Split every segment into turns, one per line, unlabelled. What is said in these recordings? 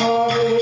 Hare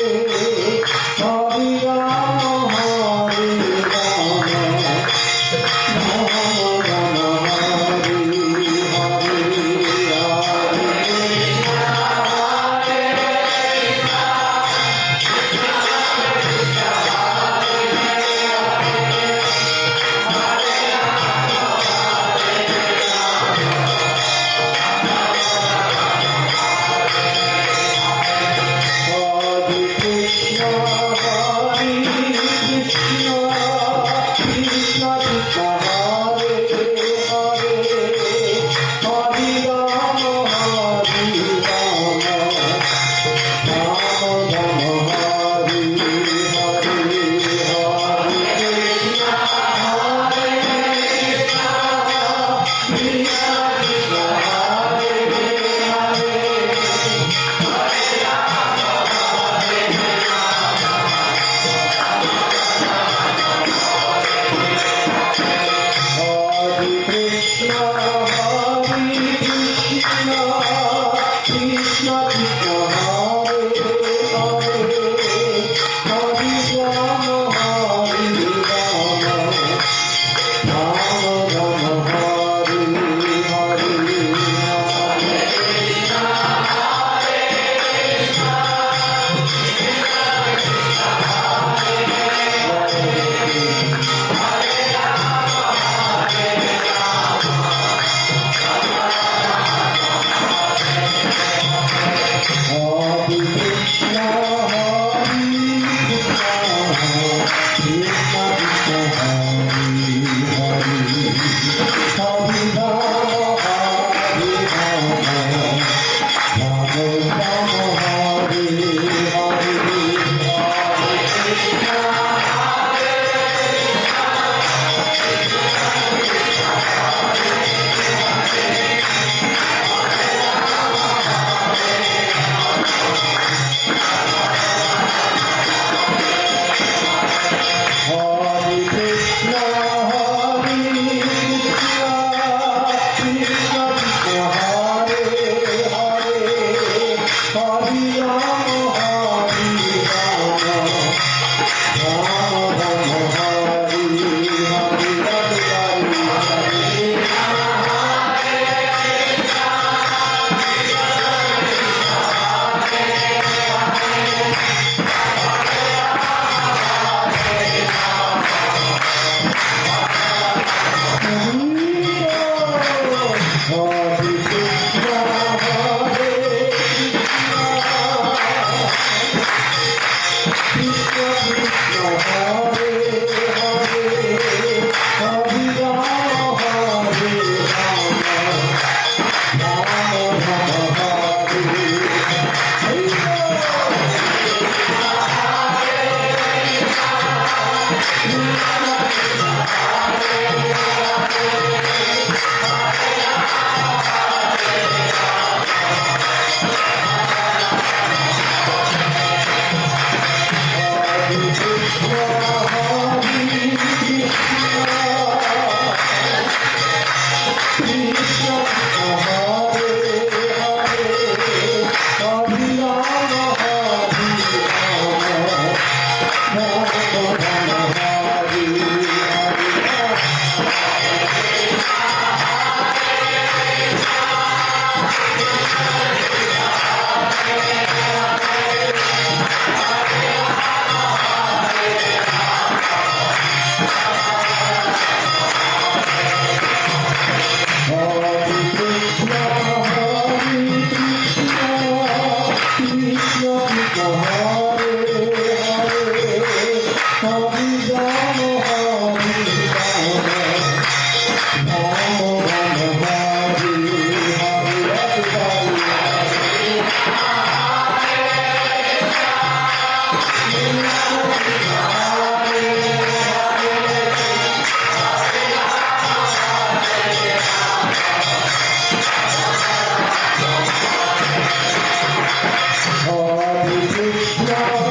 Krishna.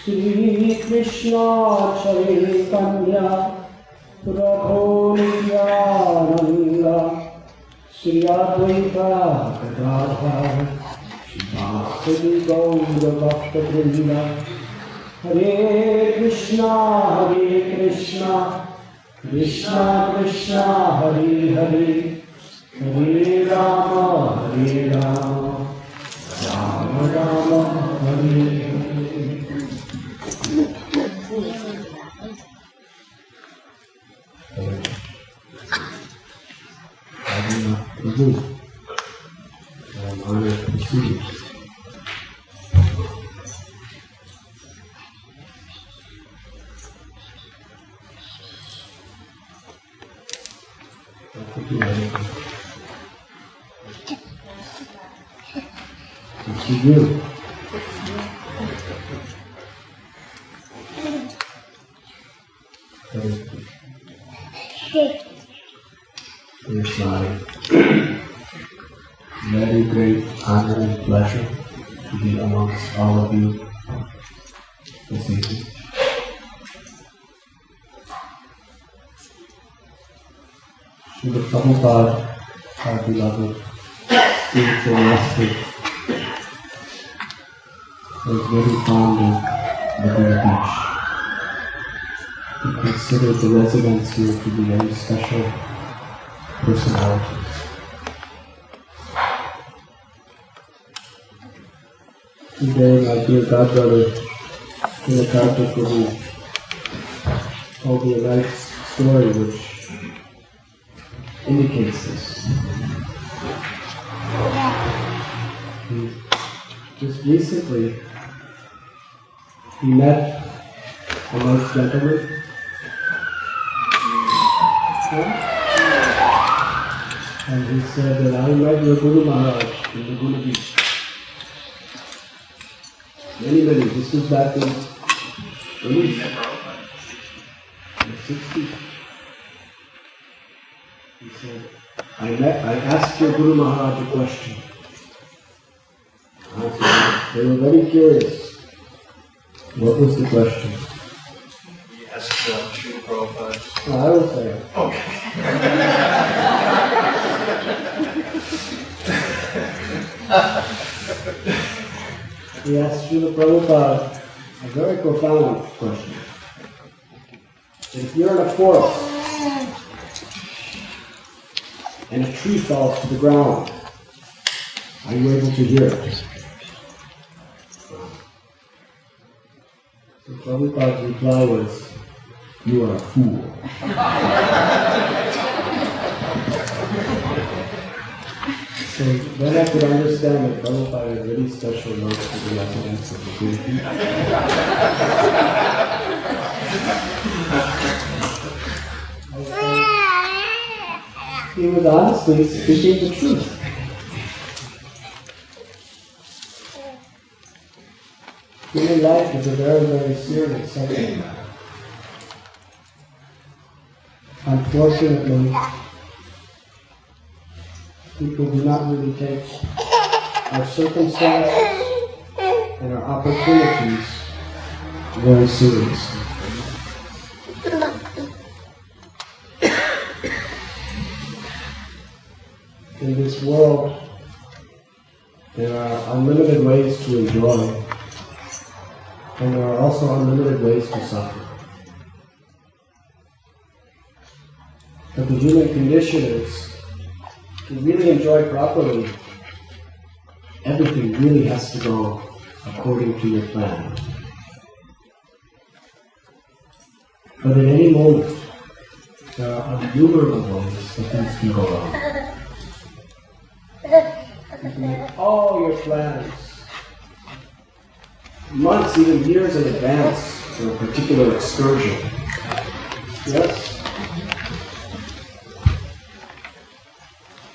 Shri Krishna Chaitanya Prabhu Nityananda Shri Advaita Gadadhar Shri Gaura Bhakta Vrinda Hare Krishna Krishna Krishna Hare Hare Hare Rama Rama Rama Hare Hare. Radhanath Prabhu, I am honored to see you. Thank you, Radhanath. To see you. It's my very great honor and pleasure to be amongst all of you this evening. Srila Prabhupada, our beloved spiritual master, was very fond of Laguna Beach. He considered the residents here to be very special personalities. Today, my dear godbrother, Radhanath Prabhu, told me a nice story which indicates this. Just recently, he met a nice gentleman. And he said that I met your Guru Maharaj in Laguna Beach. Many, this was back in the 60s. He said, I asked your Guru Maharaj a question. They were very curious. What was the question?
He asked Srila Prabhupada.
I will say it.
Okay.
He asked Srila Prabhupada a very profound question. If you're in a forest and a tree falls to the ground, are you able to hear it? So Prabhupada's reply was, you are a fool. So then I could understand that Prabhupada had really special notes for the residents of the Laguna Beach. He was honestly speaking the truth. Human life is a very, very serious subject. Unfortunately, people do not really take our circumstances and our opportunities very seriously. In this world, there are unlimited ways to enjoy, and there are also unlimited ways to suffer. But the human condition is, to really enjoy properly, everything really has to go according to your plan. But at any moment, there are innumerable ways that things can go wrong. You can make all your plans, months, even years in advance, for a particular excursion. Yes?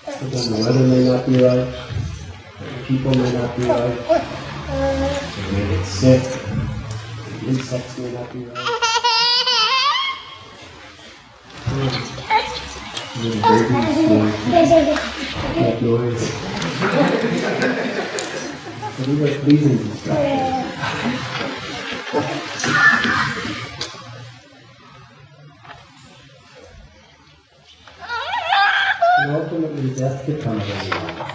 But then the weather may not be right, the people may not be right, they may get sick, the insects may not be right. Little babies make noise. But we were pleasing these guys. become very light.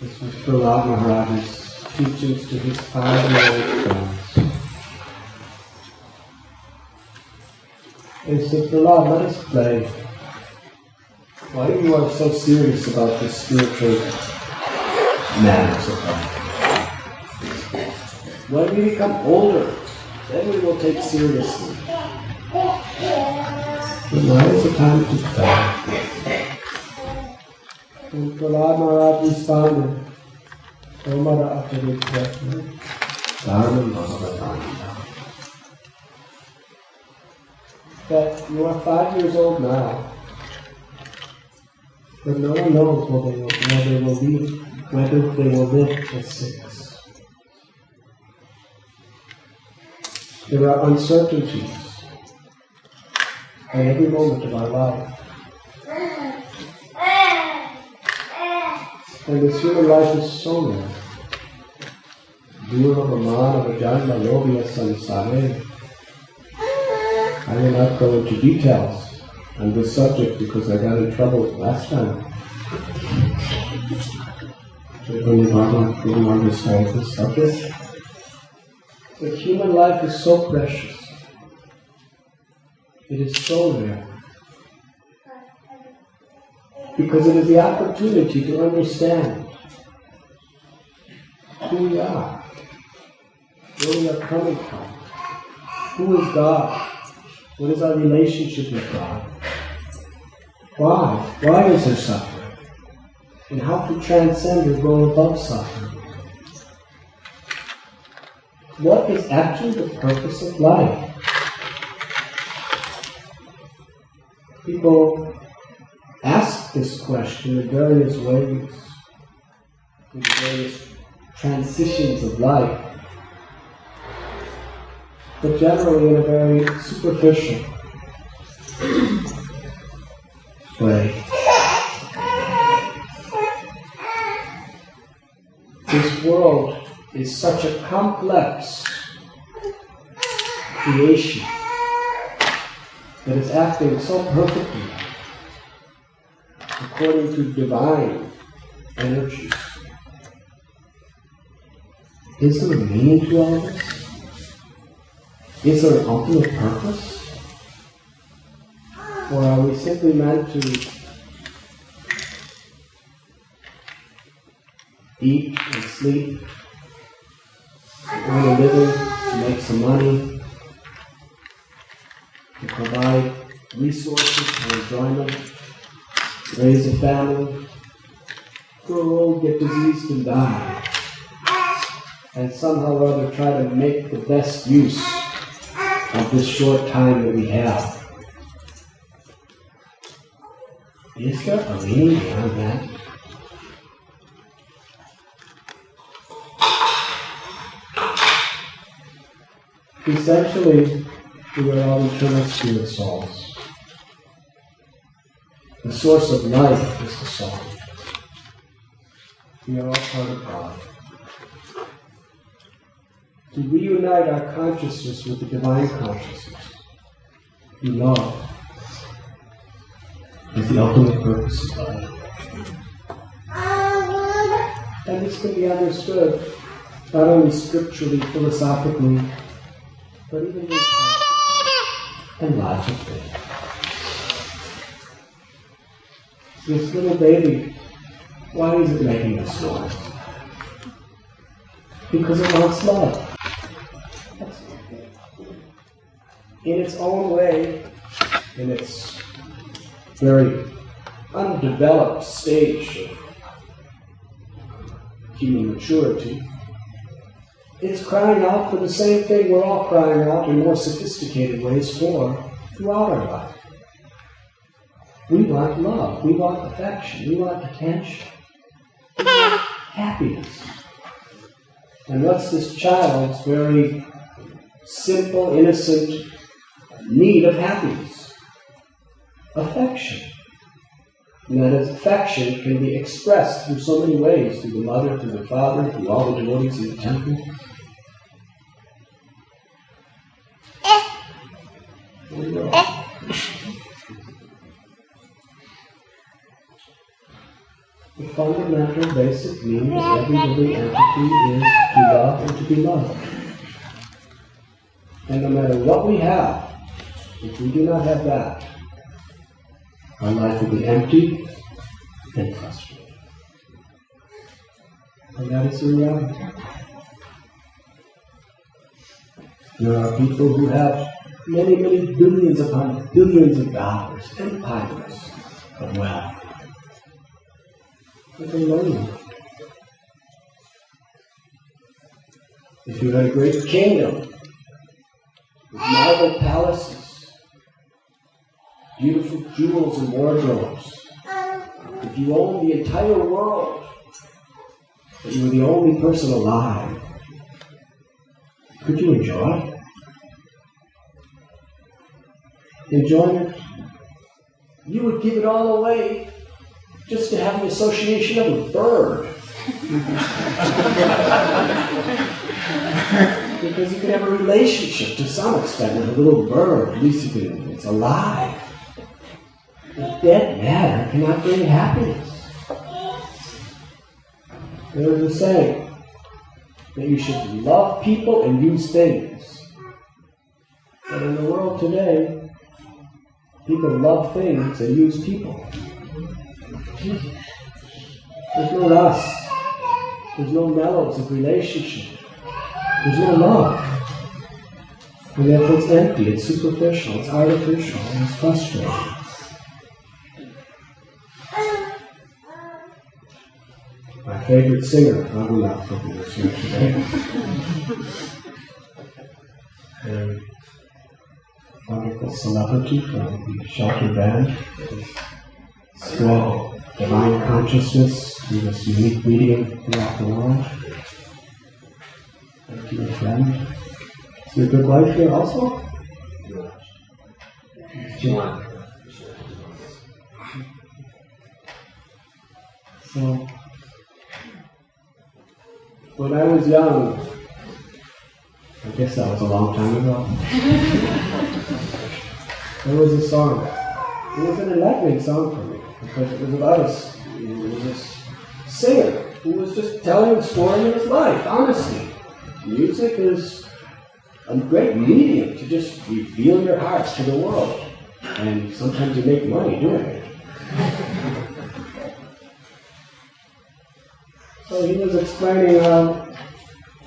This was Radhanath Maharaj's teachings to his 5-year-old friends. They said, Prahlad, let us play. Why you are so serious about the spiritual matters of life? When we become older, then we will take seriously. But now is the time to play. And Prahlad Maharaj responded, Omara Acharitya, Dharma Maharatana. That you are 5 years old now, but no one knows where they will be, whether they will live at 6. There are uncertainties at every moment of our life. And this human life is so rare. Dura Ramana Bhajan Lobya Samsare. I will not go into details on this subject because I got in trouble last time. When Bhajan didn't understand this subject. But human life is so precious. It is so rare. Because it is the opportunity to understand who we are, where we are coming from, who is God, what is our relationship with God, why is there suffering, and how to transcend or go above suffering. What is actually the purpose of life? People ask this question in various ways, in various transitions of life, but generally in a very superficial way. This world is such a complex creation that is acting so perfectly according to divine energies. Is there a meaning to all this? Is there an ultimate purpose? Or are we simply meant to eat and sleep, earn a living, to make some money, to provide resources for enjoyment, raise a family, grow old, get diseased, and die, and somehow or other try to make the best use of this short time that we have? Is there a meaning beyond that? Essentially, we are all eternal spirit souls. The source of life is the soul. We are all part of God. To reunite our consciousness with the divine consciousness, in love, is the ultimate purpose of life. And this can be understood not only scripturally, philosophically, but even and logically. This little baby, why is it making this noise? Because it wants love. In its own way, in its very undeveloped stage of human maturity, it's crying out for the same thing we're all crying out in more sophisticated ways for throughout our life. We want love, we want affection, we want attention, we want happiness. And what's this child's very simple, innocent need of happiness? Affection. And that is, affection can be expressed through so many ways, through the mother, through the father, through all the devotees in the temple. The fundamental basic meaning of every living entity is to love and to be loved. And no matter what we have, if we do not have that, our life will be empty and frustrating. And that is the reality. There are people who have many, many billions upon billions of dollars, empires of wealth. But they're lonely. If you had a great kingdom with marble palaces, beautiful jewels and wardrobes, if you owned the entire world, but you were the only person alive, could you enjoy? Enjoyment? You would give it all away just to have the association of a bird. Because you can have a relationship to some extent with a little bird. At least it's alive. But dead matter cannot bring happiness. There is a saying that you should love people and use things. But in the world today, people love things and use people. There's no lust. There's no mellows of relationship. There's no love. And therefore it's empty, it's superficial, it's artificial, and it's frustrating. My favorite singer, Radhanath Maharaj, is here today. A wonderful celebrity from the Shelter Band. Spread divine consciousness through this unique medium throughout the world. Thank you, my friend. Is your good wife here also? Joanne. So, when I was young, I guess that was a long time ago, there was a song. It was an enlightening song for me, because it was about this singer who was just telling the story of his life, honestly. Music is a great medium to just reveal your hearts to the world. And sometimes you make money doing it. So he was explaining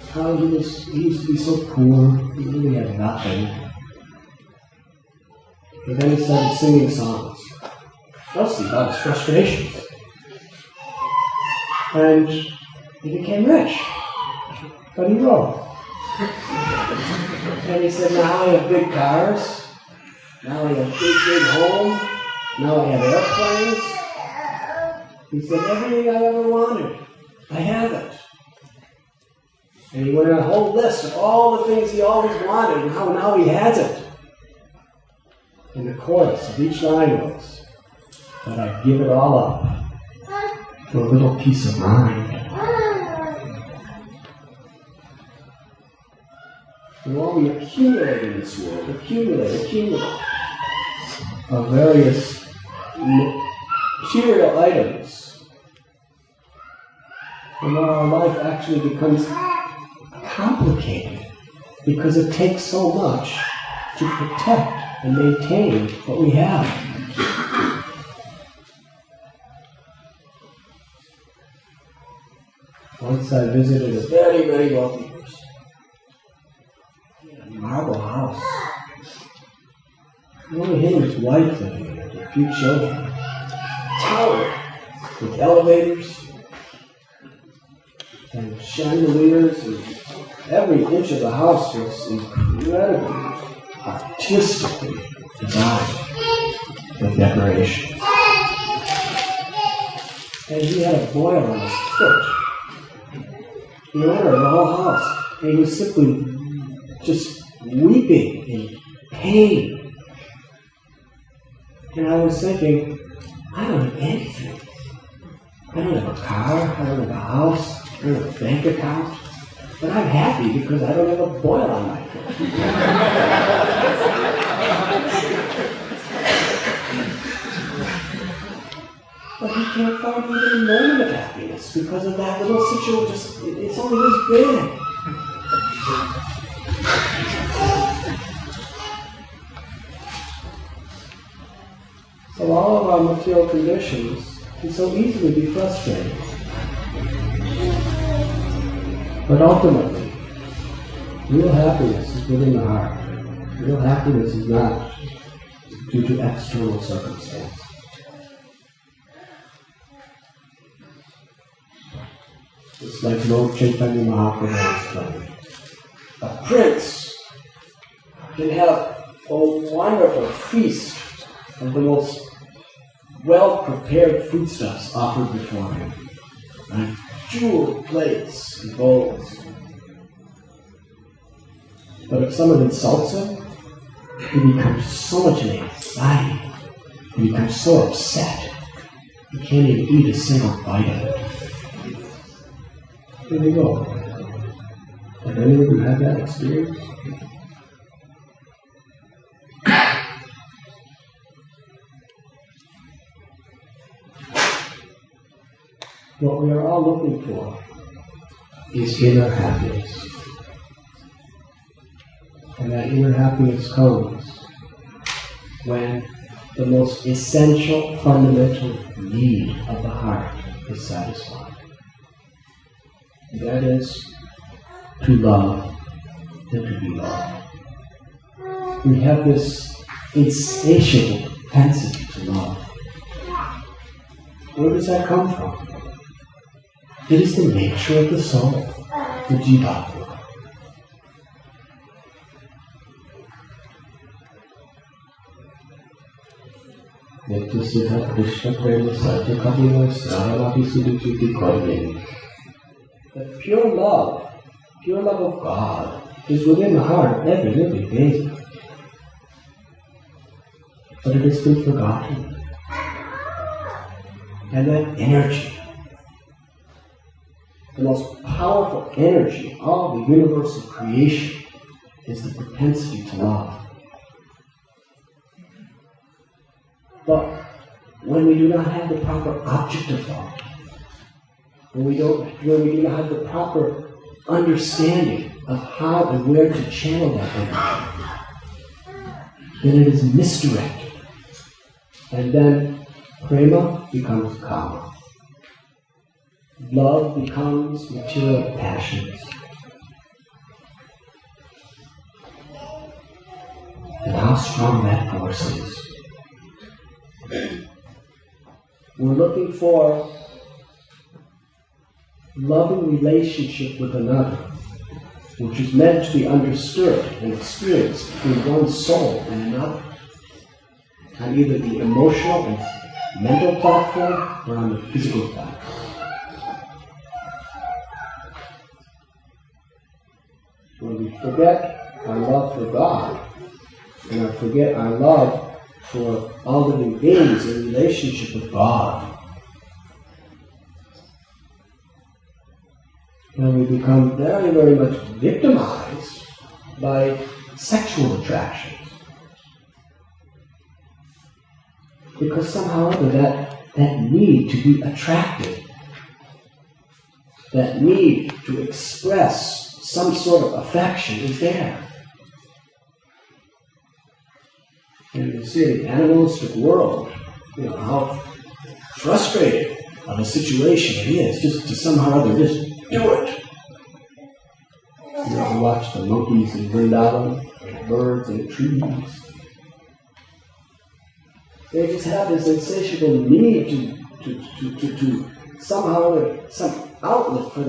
how he used to be so poor, he really had nothing. But then he started singing songs, mostly about his frustrations. And he became rich. But he wrote. And he said, now I have big cars, now I have big home, now I have airplanes. He said, everything I ever wanted, I have it. And he went on a whole list of all the things he always wanted and how now he has it. And the chorus of each line was, but I give it all up for a little peace of mind. And while we accumulate in this world, accumulate of various material items, and our life actually becomes complicated because it takes so much to protect and maintain what we have. Once I visited a very, very wealthy person. He had a marble house. Only him and his wife living in it, a few children. Tower with elevators and chandeliers, and every inch of the house was incredibly artistically designed with decoration. And he had a boil on his foot. The owner of the whole house, and he was simply just weeping in pain. And I was thinking, I don't have anything. I don't have a car, I don't have a house, I don't have a bank account, but I'm happy because I don't have a boil on my foot. But we can't find even a moment of happiness because of that little situation. It's only this big. So all of our material conditions can so easily be frustrating. But ultimately, real happiness is within the heart. Real happiness is not due to external circumstance. It's like Lord Chaitanya Mahaprabhu is telling. A prince can have a wonderful feast of the most well-prepared foodstuffs offered before him. Right? Jeweled plates and bowls. But if someone insults him, he becomes so much in anxiety. He becomes so upset. He can't even eat a single bite of it. Here we go. Have any of you had that experience? What we are all looking for is inner happiness. And that inner happiness comes when the most essential, fundamental need of the heart is satisfied. And that is to love and to be loved. We have this insatiable propensity to love. Where does that come from? It is the nature of the soul, the Jivatma. The pure love of God, is within the heart of every living being. But it has been forgotten. And that energy, the most powerful energy of the universal creation, is the propensity to love. But when we do not have the proper object of love, when we do not have the proper understanding of how and where to channel that energy, then it is misdirected. And then prema becomes kama. Love becomes material passions. And how strong that force is. We're looking for loving relationship with another, which is meant to be understood and experienced between one soul and another, on either the emotional and mental platform or on the physical platform. When we forget our love for God and forget our love for all living beings in relationship with God, and we become very, very much victimized by sexual attractions. Because somehow or other that need to be attracted, that need to express some sort of affection is there. And you see in the animalistic world, how frustrated of a situation it is just to somehow or other just do it. You ever watch the monkeys in Vrindavan, the birds and the trees? They just have this insatiable need to somehow, some outlet for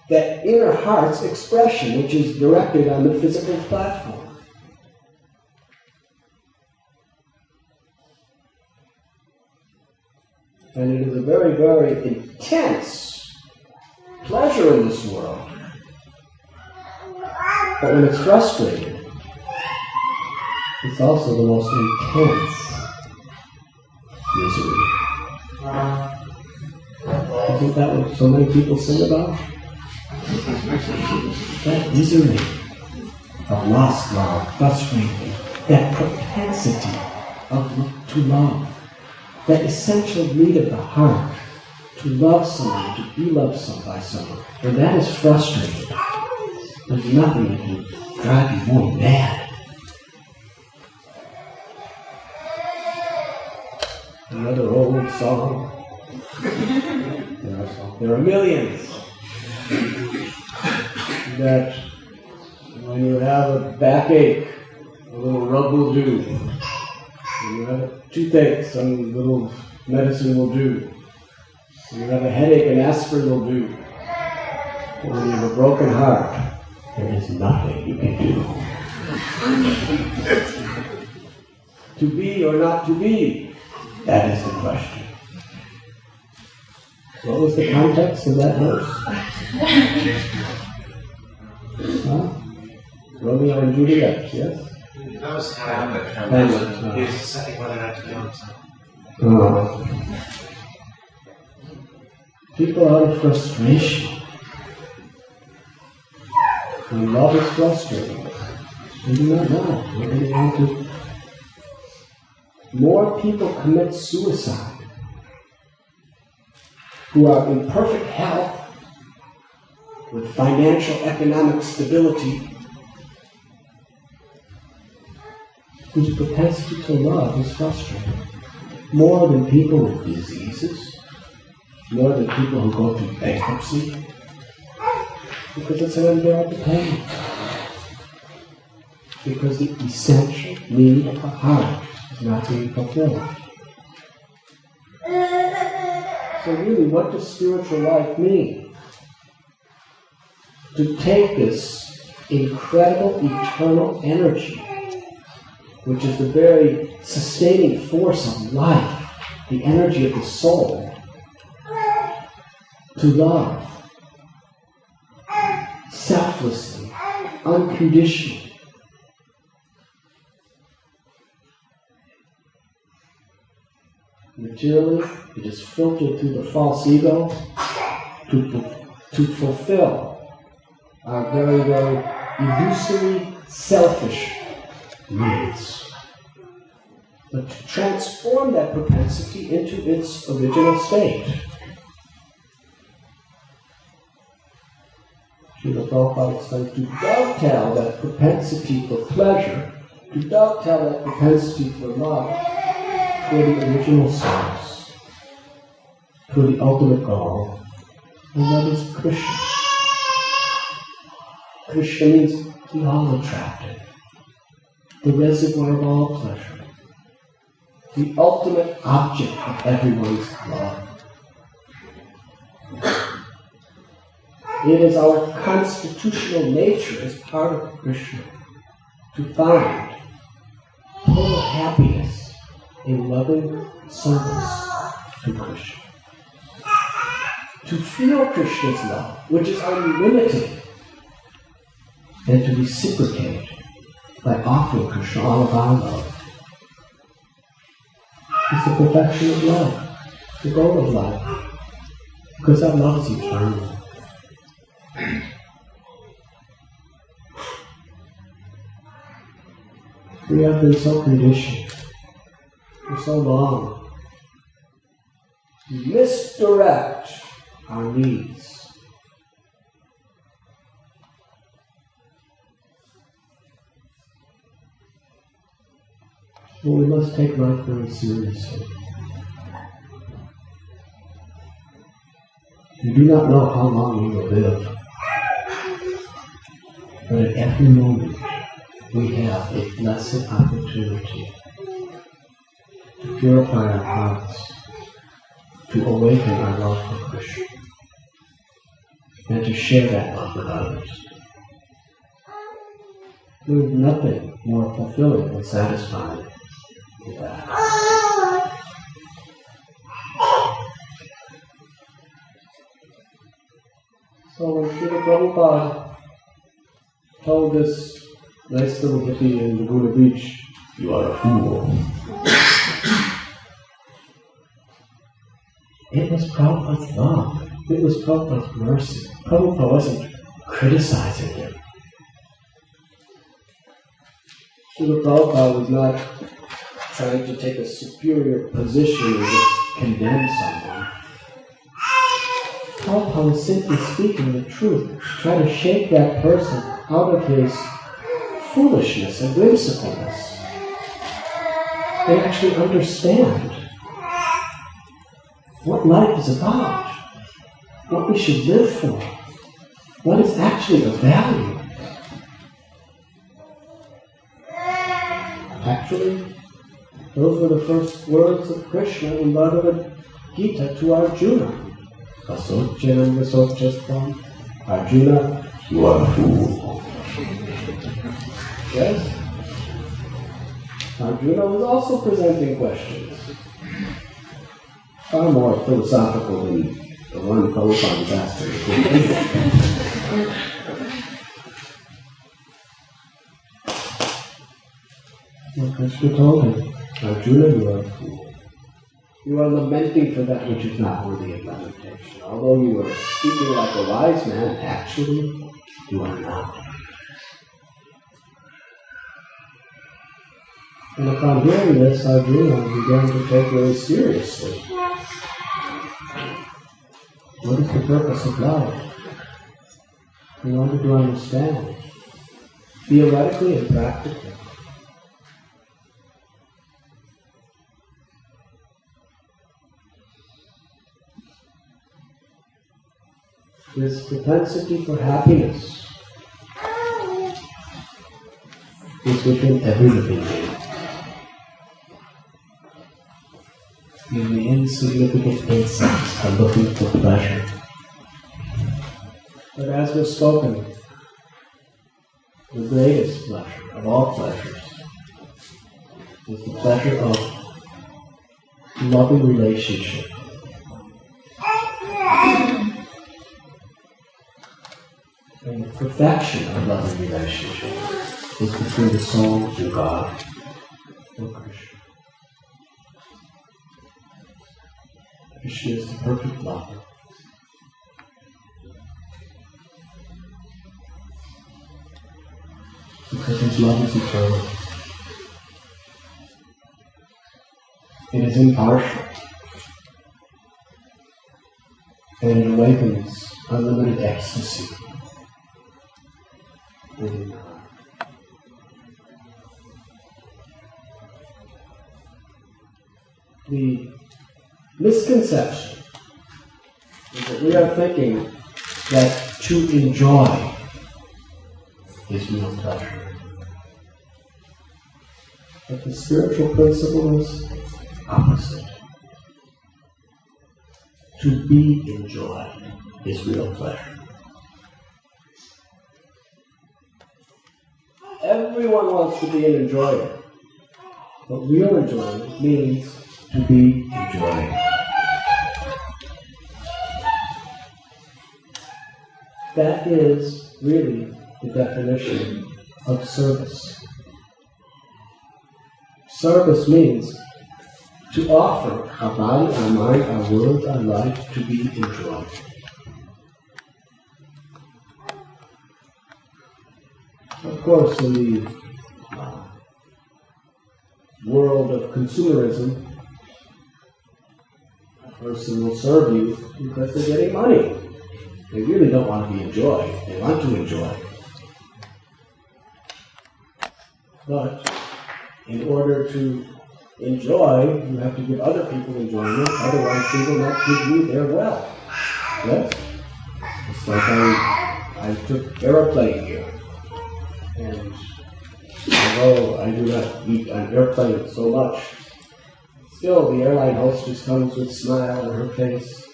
that inner heart's expression, which is directed on the physical platform. And it is a very, very intense pleasure in this world. But when it's frustrated, it's also the most intense misery. Isn't that what so many people sing about? That misery of lost love, frustrating, that propensity to love. that essential need of the heart to love someone, to be loved by someone, when that is frustrated, there's nothing that can drive you more mad. Another old song. There are millions that when you have a backache, a little rub will do. When you have a toothache, some little medicine will do. When you have a headache, an aspirin will do. But when you have a broken heart, there is nothing you can do. To be or not to be, that is the question. What was the context of that verse? Huh? Romeo and Juliet, yes?
That was Hamlet. He was deciding whether or not to kill himself.
People out of frustration. When love is frustrating, they do not know what they want to. More people commit suicide who are in perfect health, with financial, economic stability, whose propensity to love is frustrating. More than people with diseases, more than people who go through bankruptcy, because it's an unbearable pain. Because the essential need of the heart is not being fulfilled. So really, what does spiritual life mean? To take this incredible eternal energy, which is the very sustaining force of life, the energy of the soul, to love selflessly, unconditionally. Materially, it is filtered through the false ego to fulfill our very, very illusory, selfish needs. But to transform that propensity into its original state. Srila Prabhupada explains, to dovetail that propensity for pleasure, to dovetail that propensity for love, toward the original source, toward the ultimate goal, and that is Krishna. Krishna means the all-attractive, the reservoir of all pleasure, the ultimate object of everyone's love. It is our constitutional nature as part of Krishna to find total happiness in loving service to Krishna. To feel Krishna's love, which is unlimited, and to reciprocate by offering Krishna all of our love. It's the perfection of love, the goal of life, because our love is eternal. We have been so conditioned for so long to misdirect our needs. Well, we must take life very seriously. We do not know how long we will live, but at every moment we have a blessed opportunity to purify our hearts, to awaken our love for Krishna, and to share that love with others. There is nothing more fulfilling and satisfying than that. So when Srila Prabhupada told this nice little hippie in Laguna Beach, "You are a fool," it was Prabhupada's love. It was Prabhupada's mercy. Prabhupada wasn't criticizing him. Srila Prabhupada was not trying to take a superior position and just condemn someone. Prabhupada is simply speaking the truth. Try to shake that person out of his foolishness and whimsicalness. They actually understand what life is about, what we should live for, what is actually of value. Actually, those were the first words of Krishna in Bhagavad Gita to Arjuna. Asochanam Vasochastam. Arjuna, you are a fool. Yes? Arjuna was also presenting questions. Far more philosophical than the one Prabhupada was asking. Well, Krishna told him, Arjuna, you are a fool. You are lamenting for that which is not worthy of lamentation. Although you are speaking like a wise man, actually, you are not. And upon hearing this, Arjuna began to take very seriously. What is the purpose of life? He wanted to understand, theoretically and practically. This propensity for happiness is within every living being. Even the insignificant insects are looking for pleasure. But as was spoken, the greatest pleasure of all pleasures is the pleasure of loving relationship. And the perfection of loving relationship is between the soul and God, or Krishna. Krishna is the perfect lover. Because his love is eternal. It is impartial. And it awakens unlimited ecstasy within the heart. The misconception is that we are thinking that to enjoy is real pleasure. But the spiritual principle is opposite. To be enjoyed is real pleasure. Everyone wants to be an enjoyer, but real enjoyment means to be enjoyed. That is really the definition of service. Service means to offer our body, our mind, our words, our life to be enjoyed. Of course, in the world of consumerism, a person will serve you because they're getting money. They really don't want to be enjoyed. They want to enjoy. But in order to enjoy, you have to give other people enjoyment, otherwise they will not give you their wealth. Yes? It's like I took airplane here. And although I do not eat on airplane so much, still the airline hostess comes with a smile on her face,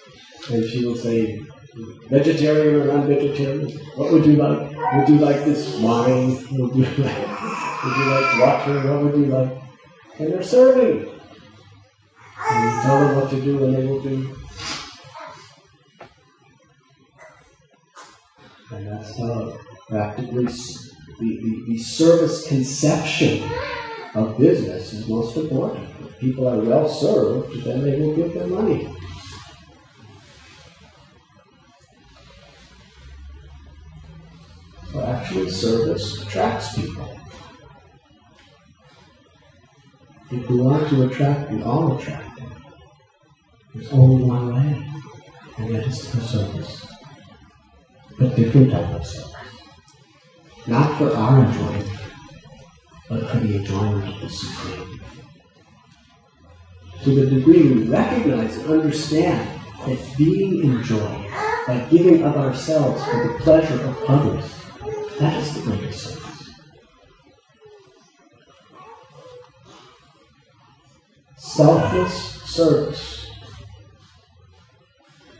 and she will say, vegetarian or non-vegetarian, what would you like? Would you like this wine? Would you like water? What would you like? And they're serving. And you tell them what to do and they will do. And that's how practically the service conception of business is most important. If people are well served, then they will give their money. So actually service attracts people. If we want to attract the all-attractive, there's only one way, and that is through service. But different type of service. Not for our enjoyment, but for the enjoyment of the Supreme. To the degree we recognize and understand that being enjoyed by giving of ourselves for the pleasure of others, that is the greatest service. Selfless service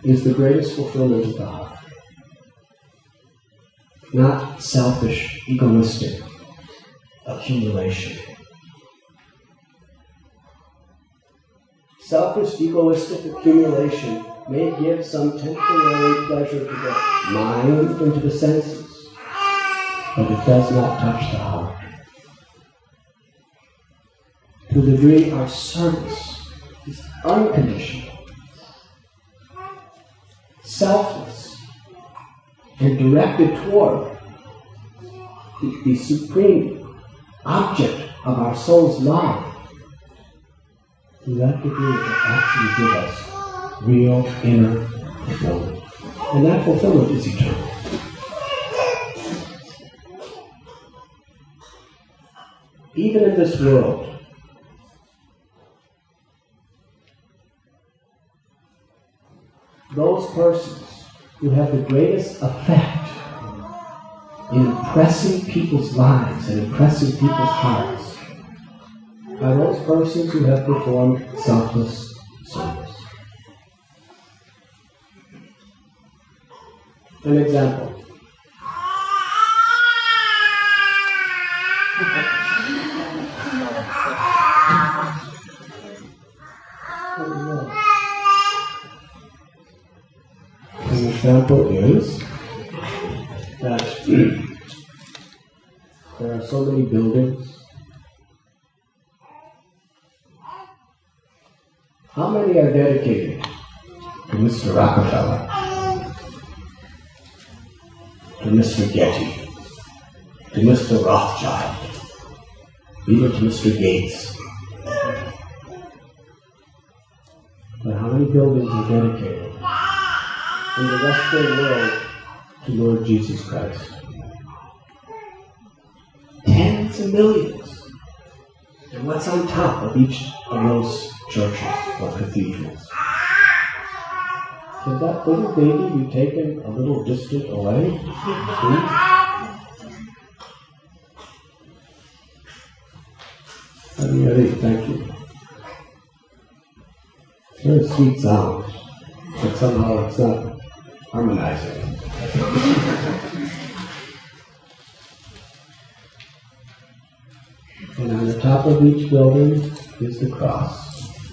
is the greatest fulfillment of the heart. Not selfish, egoistic accumulation. Selfish, egoistic accumulation may give some temporary pleasure to the mind and to the senses, but it does not touch the heart. To the degree our service is unconditional, selfless, and directed toward the supreme object of our soul's love, to that degree it will actually give us real inner fulfillment. And that fulfillment is eternal. Even in this world, those persons who have the greatest effect in impressing people's lives and impressing people's hearts are those persons who have performed selfless service. An example. An example is that there are so many buildings. How many are dedicated to Mr. Rockefeller, to Mr. Getty, to Mr. Rothschild, even to Mr. Gates? But how many buildings are dedicated in the Western world to Lord Jesus Christ? Tens of millions. And what's on top of each of those churches or cathedrals? Could that little baby be taken a little distant away? Thank you. Very sweet sound, but somehow it's not harmonizing. And on the top of each building is the cross,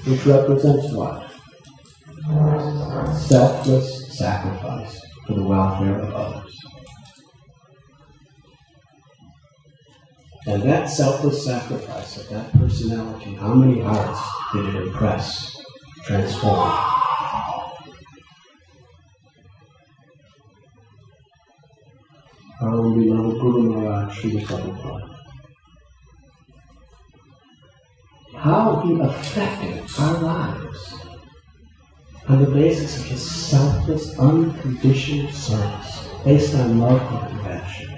which represents what? Selfless sacrifice for the welfare of others. And that selfless sacrifice of that personality, how many hearts did it impress, transform? Our beloved Guru Maharaj, Srila Prabhupada. How he affected our lives on the basis of his selfless, unconditioned service, based on love and compassion.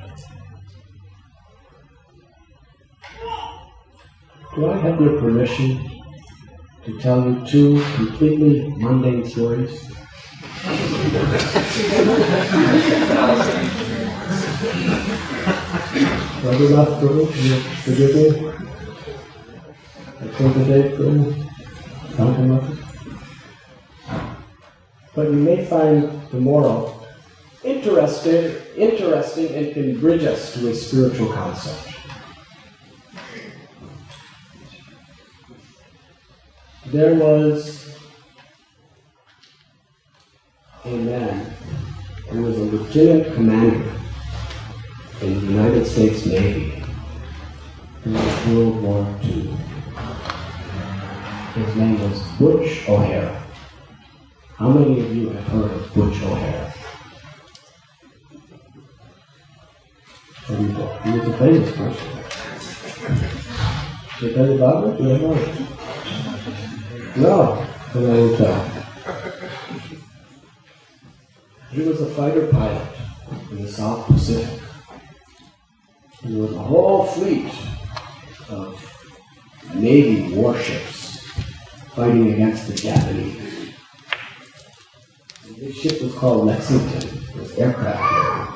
Do I have your permission to tell you two completely mundane stories? Radhanath Maharaj, you forgive me? I told the date for you. But you may find the moral interesting and can bridge us to a spiritual concept. There was a man who was a lieutenant commander in the United States Navy during World War II. His name was Butch O'Hara. How many of you have heard of Butch O'Hara? He was a famous person. Chaitanya Bhagat? No, I won't tell. He was a fighter pilot in the South Pacific. There was a whole fleet of Navy warships fighting against the Japanese. And this ship was called Lexington. It was aircraft carrier.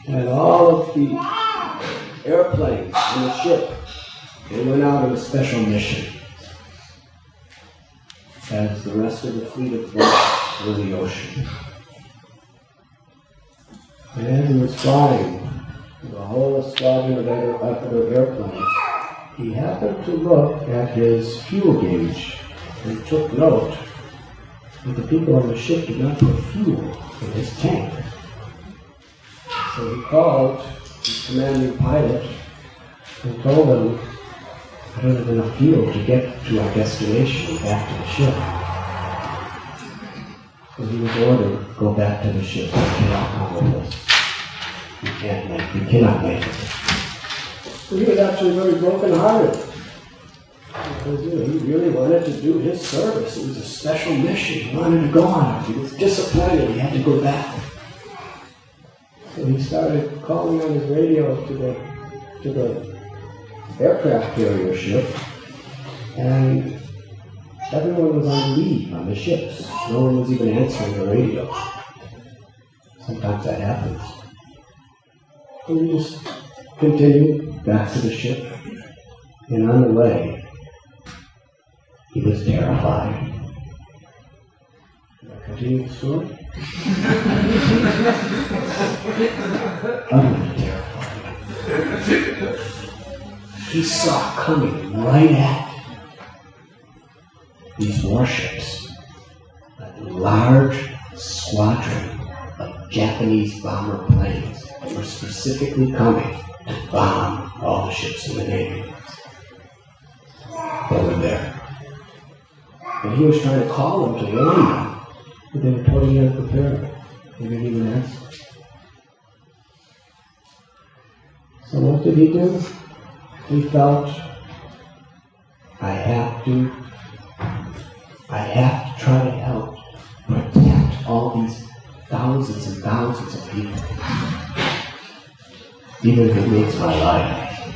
And all of the airplanes in the ship, they went out on a special mission as the rest of the fleet of boats were in the ocean. And as he was flying the whole squadron of other airplanes, he happened to look at his fuel gauge and took note that the people on the ship did not put fuel in his tank. So he called his commanding pilot and told him, I don't have enough fuel to get to our destination and back to the ship. So he was ordered, go back to the ship. You cannot come with us. You cannot make it. So he was actually very broken-hearted. Because he really wanted to do his service. It was a special mission. He wanted to go on it. He was disappointed he had to go back. So he started calling on his radio to the aircraft carrier ship, and everyone was on leave on the ships. No one was even answering the radio. Sometimes that happens. So he just continued back to the ship, and on the way, he was terrified. Can I continue the story? Utterly terrified. He saw coming right at these warships a large squadron of Japanese bomber planes that were specifically coming to bomb all the ships in the Navy that were there. And he was trying to call them to warn them, but they were totally unprepared. They didn't even answer. So what did he do? He felt, I have to try to help protect all these thousands and thousands of people, even if it means my life.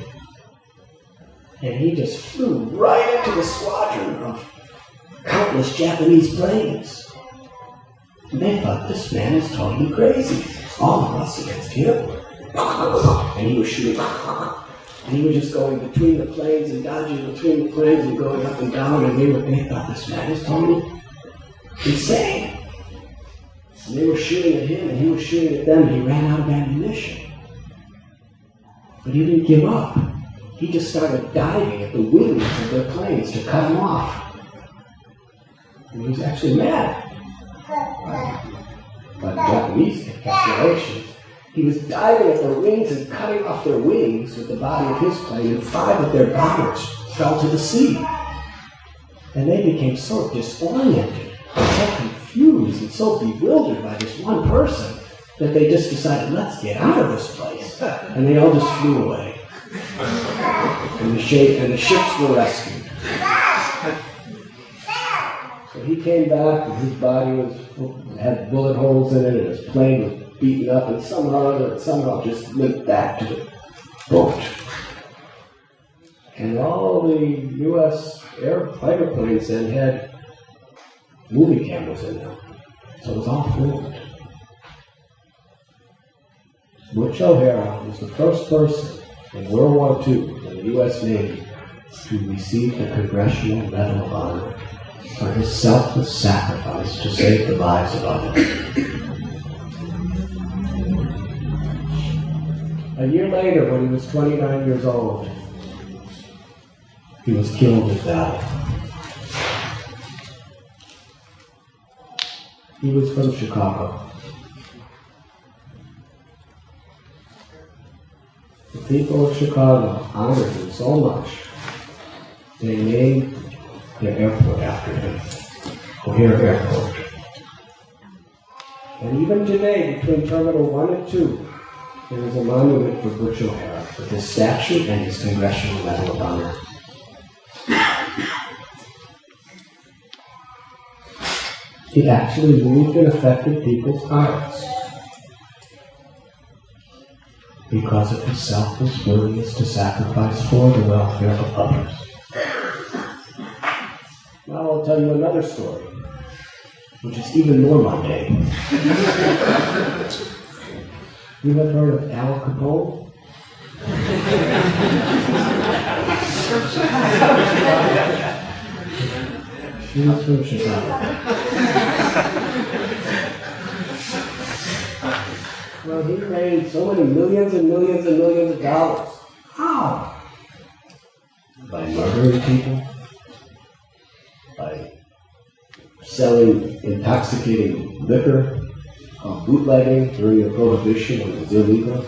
And he just flew right into the squadron of countless Japanese planes. And they thought, this man is totally crazy. All of us against him. And he was shooting. And he was just going between the planes and dodging between the planes and going up and down, and they thought, this man is totally insane. And they were shooting at him, and he was shooting at them, and he ran out of ammunition. But he didn't give up. He just started diving at the wings of their planes to cut them off. And he was actually mad. By the Japanese calculations. He was diving at their wings and cutting off their wings with the body of his plane, and 5 of their bombers fell to the sea. And they became so disoriented, so confused, and so bewildered by this one person that they just decided, let's get out of this place. And they all just flew away. And the ships were rescued. So he came back, and his body had bullet holes in it, and his plane was beaten up, and somehow just limped back to the boat. And all the U.S. air fighter planes then had movie cameras in them. So it was all filmed. Butch O'Hara was the first person in World War II in the U.S. Navy to receive the Congressional Medal of Honor for his selfless sacrifice to save the lives of others. A year later, when he was 29 years old, he was killed in battle. He was from Chicago. The people of Chicago honored him so much, they named their airport after him, O'Hare Airport. And even today, between Terminal 1 and 2, there is a monument for Butch O'Hara. with his statue and his Congressional Medal of Honor. He actually moved and affected people's hearts because of his selfless willingness to sacrifice for the welfare of others. Now I'll tell you another story, which is even more mundane. You have heard of Al Capone? He was from Chicago. Well, he made so many millions and millions and millions of dollars. How? By murdering people, by selling intoxicating liquor, bootlegging during the Prohibition when it was illegal.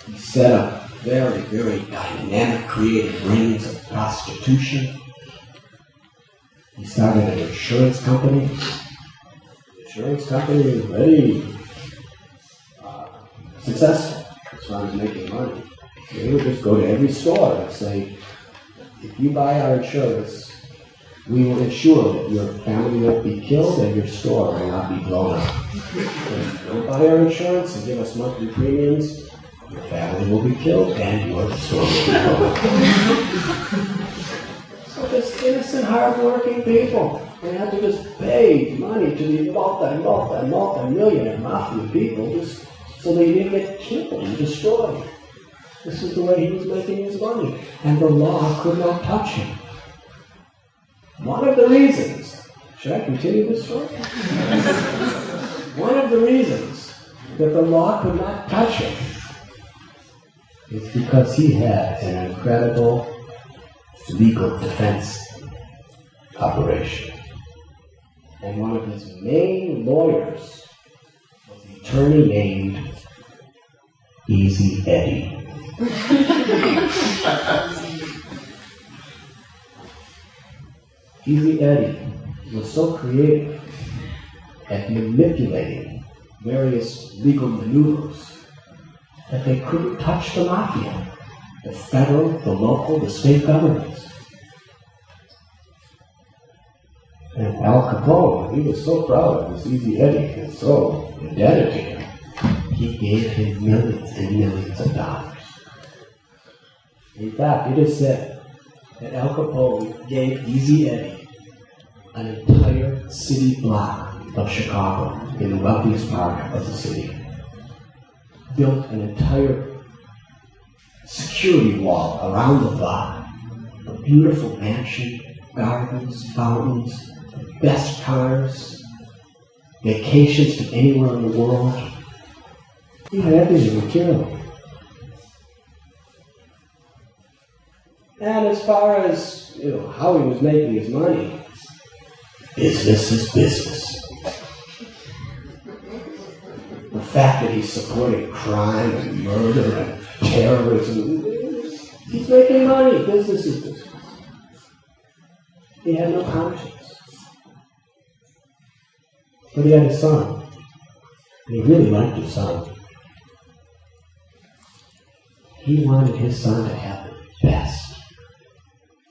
He set up very, very dynamic, creative rings of prostitution. He started an insurance company. The insurance company was very successful as far as making money. They would just go to every store and say, if you buy our insurance, we will ensure that your family won't be killed and your store will not be blown up. If you don't buy our insurance and give us monthly premiums, your family will be killed and your store will be blown up. So this innocent, hard-working people, they had to just pay money to the multi-millionaire mafia people just so they didn't get killed and destroyed. This is the way he was making his money. And the law could not touch him. One of the reasons, should I continue this story? One of the reasons that the law could not touch him is because he had an incredible legal defense operation. And one of his main lawyers was an attorney named Easy Eddie. Easy Eddie was so creative at manipulating various legal maneuvers that they couldn't touch the mafia, the federal, the local, the state governments. And Al Capone, he was so proud of this Easy Eddie and so indebted to him, he gave him millions and millions of dollars. In fact, it is said that Al Capone gave Easy Eddie an entire city block of Chicago in the wealthiest part of the city. Built an entire security wall around the block, a beautiful mansion, gardens, fountains, best cars, vacations to anywhere in the world. He had everything material. And as far as how he was making his money, business is business. The fact that he's supporting crime and murder and terrorism, he's making money. Business is business. He had no conscience. But he had a son. And he really liked his son. He wanted his son to have the best.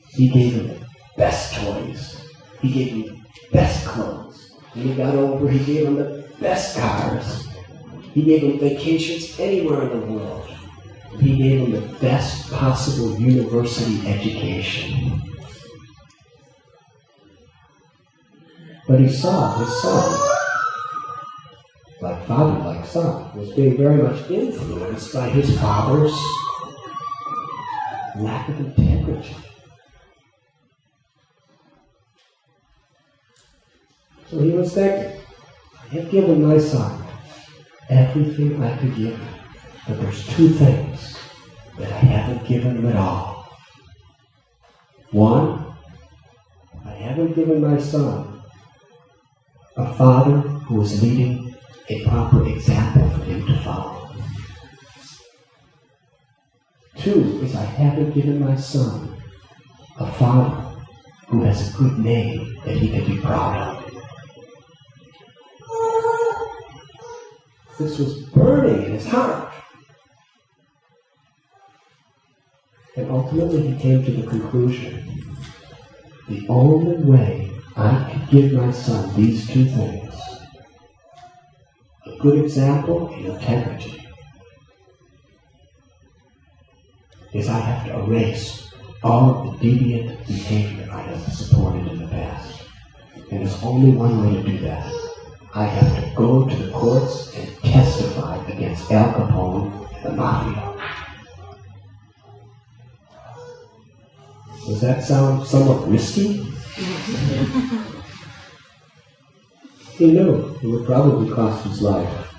He gave him the best toys. He gave him the best clothes. When he got older, he gave him the best cars. He gave him vacations anywhere in the world. He gave him the best possible university education. But he saw his son, like father, like son, was being very much influenced by his father's lack of integrity. So he was thinking, I have given my son everything I could give him, but there's two things that I haven't given him at all. One, I haven't given my son a father who is leading a proper example for him to follow. Two is I haven't given my son a father who has a good name that he can be proud of. This was burning in his heart. And ultimately he came to the conclusion, the only way I could give my son these two things, a good example and integrity, is I have to erase all of the deviant behavior I have supported in the past. And there's only one way to do that. I have to go to the courts and testify against Al Capone and the Mafia. Does that sound somewhat risky? He knew it would probably cost his life,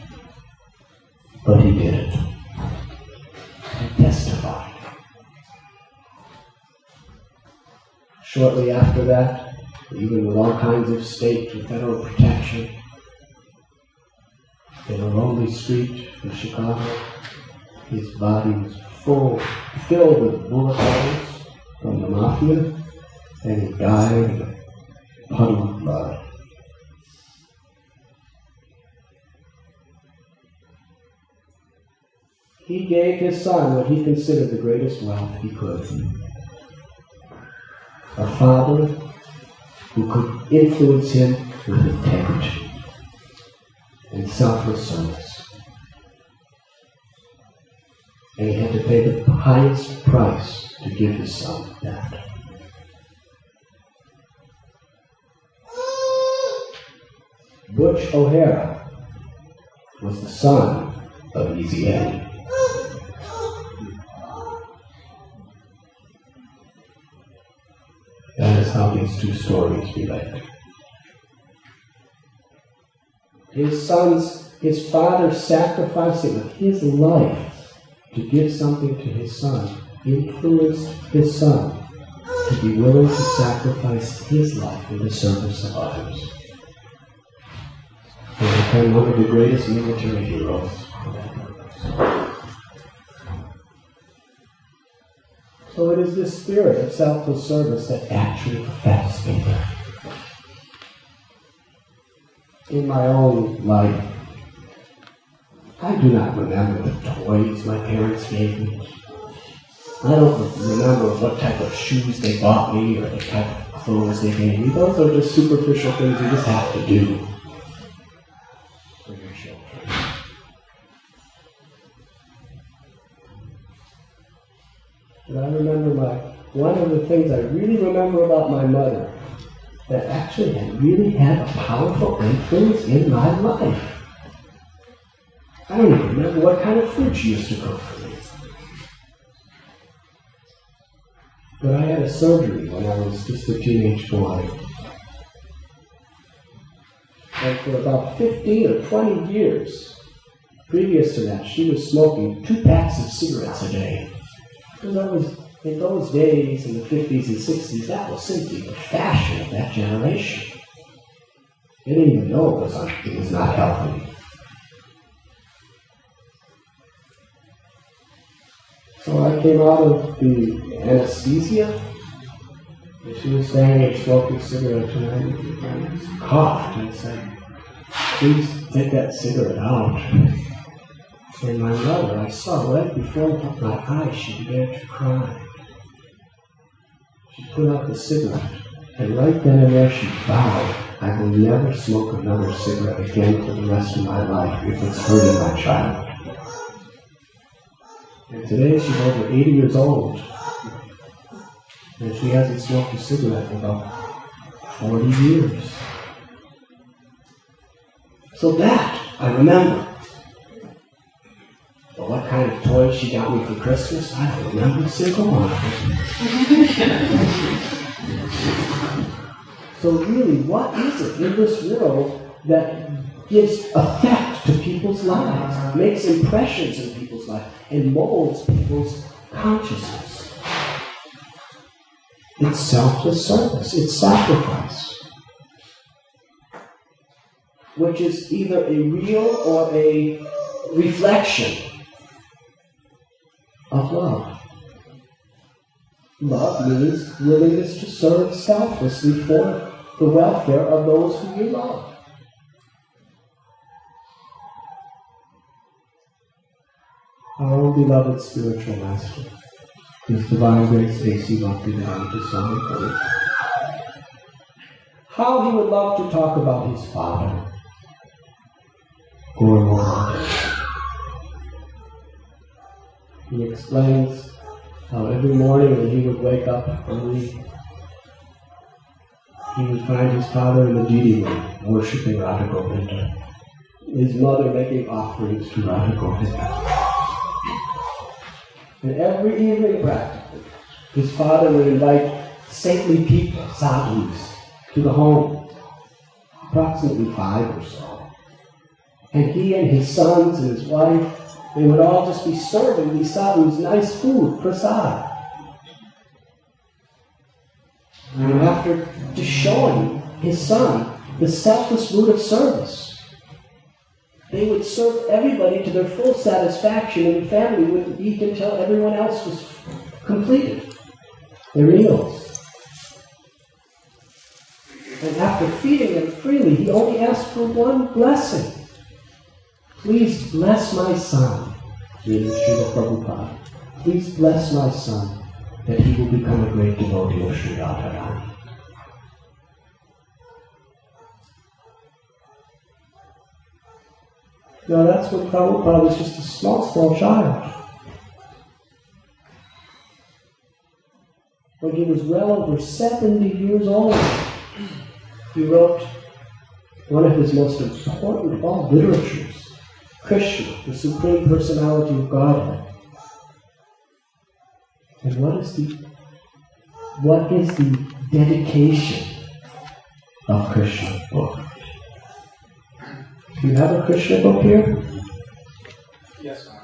but he did it. He testified. Shortly after that, even with all kinds of state and federal protection, in a lonely street in Chicago, his body was filled with bullet holes from the Mafia, and he died in a puddle of blood. He gave his son what he considered the greatest wealth he could. A father who could influence him with integrity and selfless service. And he had to pay the highest price to give his son that. Butch O'Hara was the son of Easy Eddie. That is how these two stories relate. His father sacrificing of his life to give something to his son influenced his son to be willing to sacrifice his life in the service of others. He became one of the greatest military heroes. So it is this spirit of selfless service that actually affects me. In my own life, I do not remember the toys my parents gave me. I don't remember what type of shoes they bought me or the type of clothes they gave me. Those are just superficial things you just have to do for your children. And I remember one of the things I really remember about my mother that actually really had a powerful influence in my life. I don't even remember what kind of food she used to cook for me. But I had a surgery when I was just a teenage boy. And for about 15 or 20 years previous to that, she was smoking 2 packs of cigarettes a day. Because that was, in those days, in the 50s and 60s, that was simply the fashion of that generation. They didn't even know it was not healthy. So I came out of the anesthesia, and she was standing there smoking cigarettes, and I coughed and said, "Please take that cigarette out." And my mother, I saw right before my eyes, she began to cry. She put out the cigarette, and right then and there she vowed, "I will never smoke another cigarette again for the rest of my life if it's hurting my child." And today she's over 80 years old, and she hasn't smoked a cigarette in about 40 years. So that I remember. But what kind of toys she got me for Christmas, I don't remember a single one of them. So really, what is it in this world that gives effect to people's lives, makes impressions in people's lives, and molds people's consciousness? It's selfless service, it's sacrifice, which is either a real or a reflection of love. Love means willingness to serve selflessly for the welfare of those who you love. Our own beloved spiritual master His Divine Grace A.C. Bhaktivedanta Swami Prabhupada. How he would love to talk about his father, Guru Maharaj. He explains how every morning when he would wake up early, he would find his father in the deity room, worshipping Radha Govinda. His mother making offerings to Radha Govinda. And every evening practically, his father would invite saintly people, sadhus, to the home, approximately 5 or so. And he and his sons and his wife, they would all just be serving these sadhus nice food, prasad. And after just showing his son the selfless root of service, they would serve everybody to their full satisfaction, and the family wouldn't eat until everyone else was completed their meals. And after feeding them freely, he only asked for one blessing. Please bless my son, meaning Srila Prabhupada. Please bless my son, that he will become a great devotee of Sri Radharani. Now that's when Prabhupada was just a small child. When he was well over 70 years old, he wrote one of his most important of all literatures, Krishna, the Supreme Personality of Godhead. And what is the dedication of Krishna's book? Do you have a Krishna book here?
Yes, ma'am.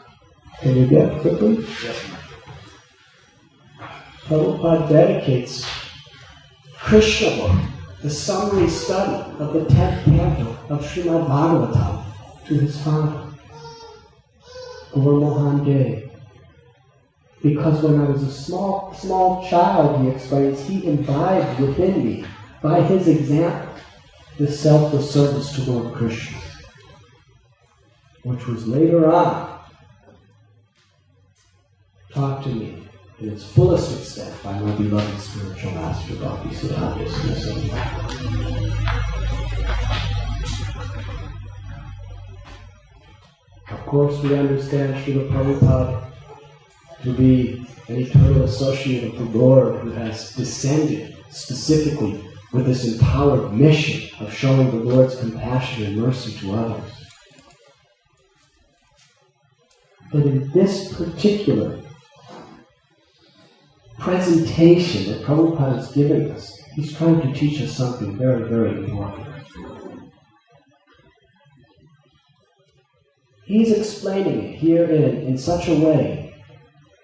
Can you get quickly?
Yes, ma'am.
Prabhupada dedicates Krishna book, the summary study of the 10th canto of Srimad Bhagavatam, to his father, Guru Mohan Dev. Because when I was a small child, he explains, he imbibed within me, by his example, this selfless service to Lord Krishna, which was later on taught to me in its fullest extent by my beloved spiritual master, Bhaktisiddhanta Saraswati. Of course, we understand Srila Prabhupada to be an eternal associate of the Lord who has descended specifically with this empowered mission of showing the Lord's compassion and mercy to others. But in this particular presentation that Prabhupada is giving us, he's trying to teach us something very, very important. He's explaining it herein in such a way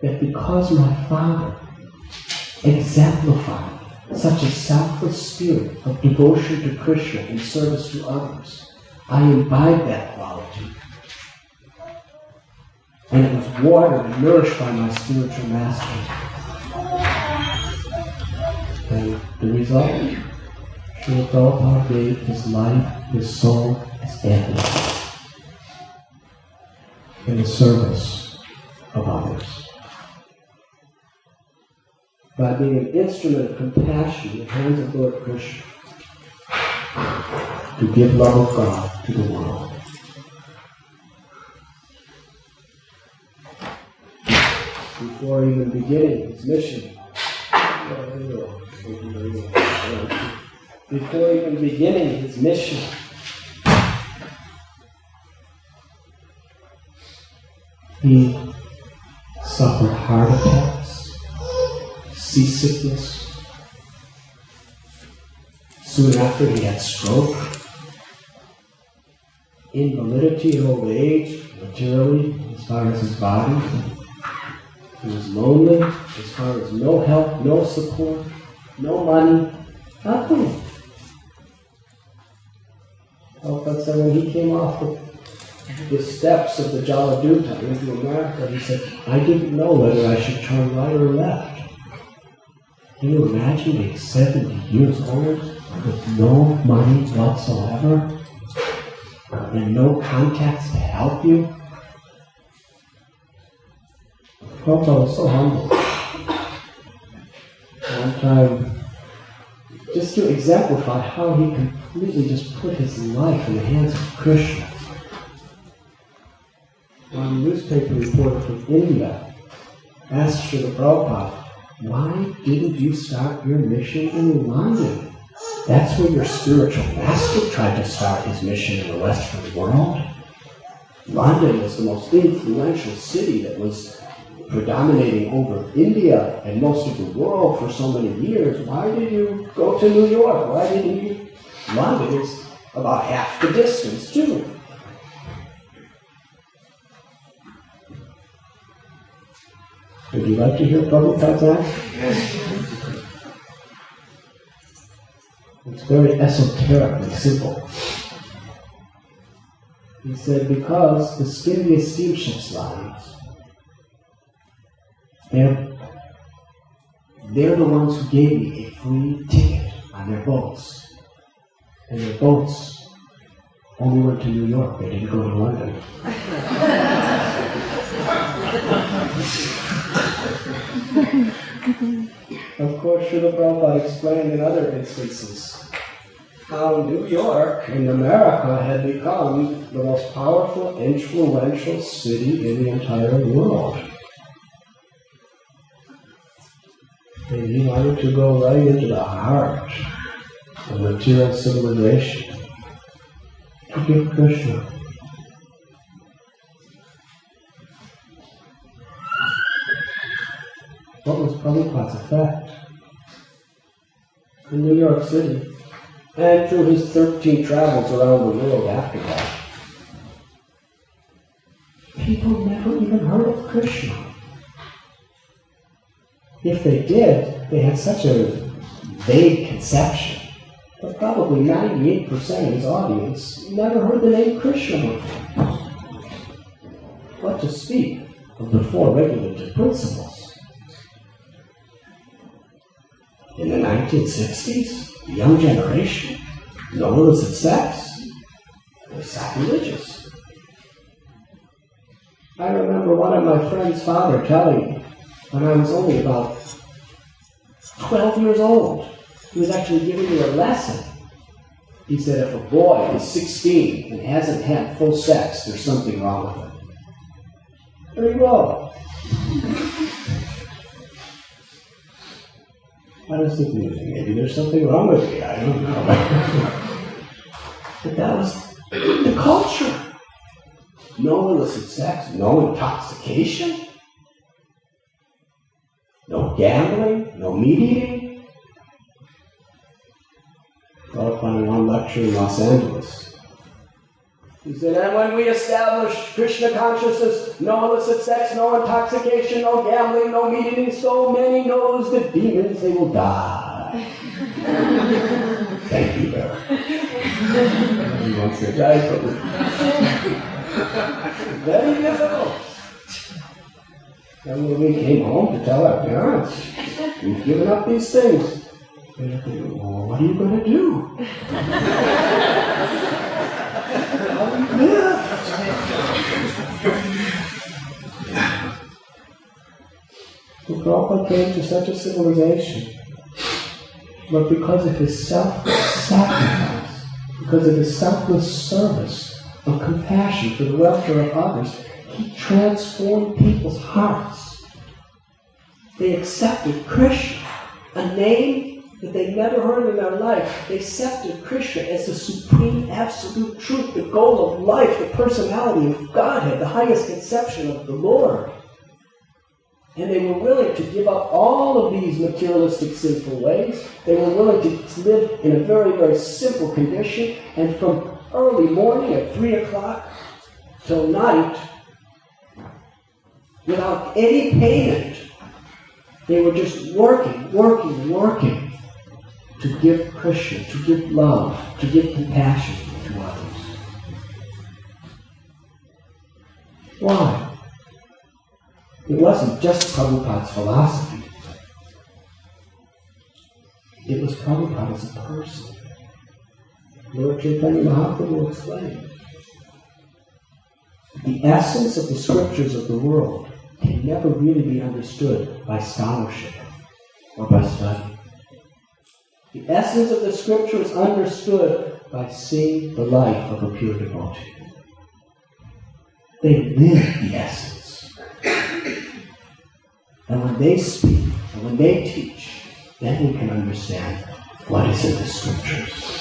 that because my father exemplified such a selfless spirit of devotion to Krishna and service to others, I imbibe that quality. And it was watered and nourished by my spiritual master. And the result, Srila Prabhupada gave his life, his soul, his everything in the service of others. By being an instrument of compassion in the hands of Lord Krishna, to give love of God to the world. Before even beginning his mission, he suffered heart attacks, seasickness. Soon after, he had stroke, invalidity and old age, materially, as far as his body. He was lonely, as far as no help, no support, no money, nothing. Prabhupada said when he came off the steps of the Jaladuta into America, he said, I didn't know whether I should turn right or left. Can you imagine being 70 years old with no money whatsoever and no contacts to help you? Prabhupada was so humble. time just to exemplify how he completely just put his life in the hands of Krishna. One newspaper reporter from India asked Srila Prabhupada, why didn't you start your mission in London? That's where your spiritual master tried to start his mission in the Western world. London was the most influential city that was predominating over India and most of the world for so many years. Why did you go to New York? Why didn't you? London is about half the distance, too. Would you like to hear Prabhupada's answer?
Yes.
It's very esoteric and simple. He said, because the Scindia steamship lines, they're the ones who gave me a free ticket on their boats. And their boats only went to New York. They didn't go to London. Of course, Srila Prabhupada explained in other instances how New York in America had become the most powerful, influential city in the entire world. And he wanted to go right into the heart of material civilization to give Krishna. What was Prabhupada's effect in New York City and through his 13 travels around the world after that? People never even heard of Krishna. If they did, they had such a vague conception. But probably 98% of his audience never heard the name Krishna before. What to speak of the four regulative principles? In the 1960s, the young generation, no illicit sex, was sacrilegious. I remember one of my friend's father telling me, when I was only about 12 years old, he was actually giving me a lesson. He said, if a boy is 16 and hasn't had full sex, there's something wrong with him. There you go. I was thinking, maybe there's something wrong with me, I don't know. But that was the culture. No illicit sex, no intoxication, no gambling, no meat eating. Well, in one lecture in Los Angeles, he said, and when we establish Krishna consciousness, no illicit sex, no intoxication, no gambling, no meat eating, so many knows the demons, they will die. Thank you, Barry. He wants to die for me. Very difficult. And when we came home to tell our parents, we've given up these things. They're thinking, well, what are you going to do? How do you live? The Prabhupada came to such a civilization, but because of his selfless sacrifice, because of his selfless service of compassion for the welfare of others, he transformed people's hearts. They accepted Krishna, a name that they'd never heard in their life. They accepted Krishna as the supreme absolute truth, the goal of life, the personality of Godhead, the highest conception of the Lord. And they were willing to give up all of these materialistic sinful ways. They were willing to live in a very, very simple condition. And from early morning at 3 o'clock till night, without any payment, they were just working to give Krishna, to give love, to give compassion to others. Why? It wasn't just Prabhupada's philosophy. It was Prabhupada as a person. Lord Chaitanya Mahaprabhu explained. The essence of the scriptures of the world can never really be understood by scholarship or by study. The essence of the scripture is understood by seeing the life of a pure devotee. They live the essence. And when they speak, and when they teach, then we can understand what is in the scriptures.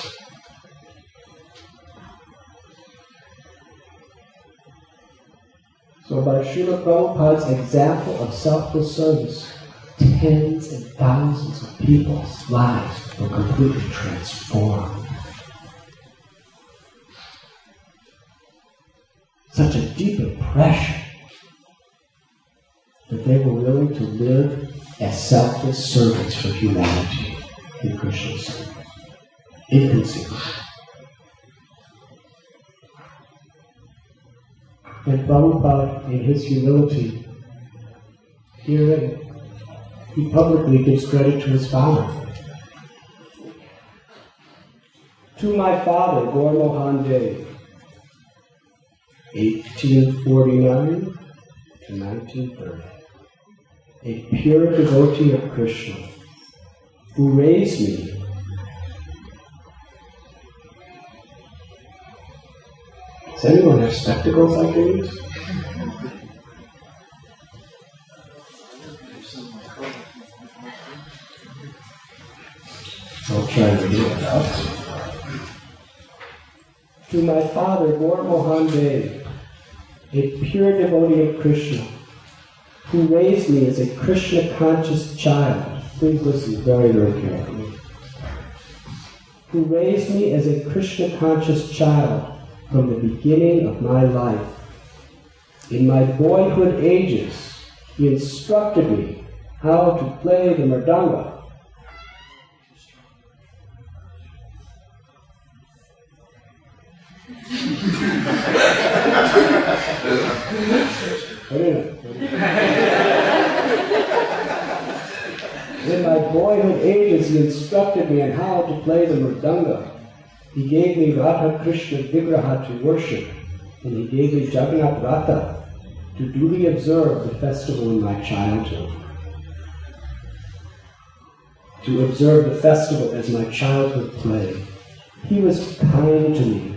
So by Srila Prabhupada's example of selfless service, tens and thousands of people's lives were completely transformed. Such a deep impression that they were willing to live as selfless servants for humanity in Krishna's service. Inconceivable. And Prabhupada, in his humility, herein, he publicly gives credit to his father. To my father, Gaur Mohan Dev, 1849 to 1930, a pure devotee of Krishna, who raised me Does anyone have spectacles I can use? I'll try to read it out. To my father, Gaur Mohan Dev, a pure devotee of Krishna, who raised me as a Krishna-conscious child. Please listen very, very carefully. Who raised me as a Krishna-conscious child from the beginning of my life. In my boyhood ages, he instructed me how to play the mridanga. In my boyhood ages, he instructed me on how to play the mridanga. He gave me Radha Krishna Vigraha to worship, and he gave me Jagannath Ratha to duly observe the festival in my childhood. To observe the festival as my childhood play. He was kind to me,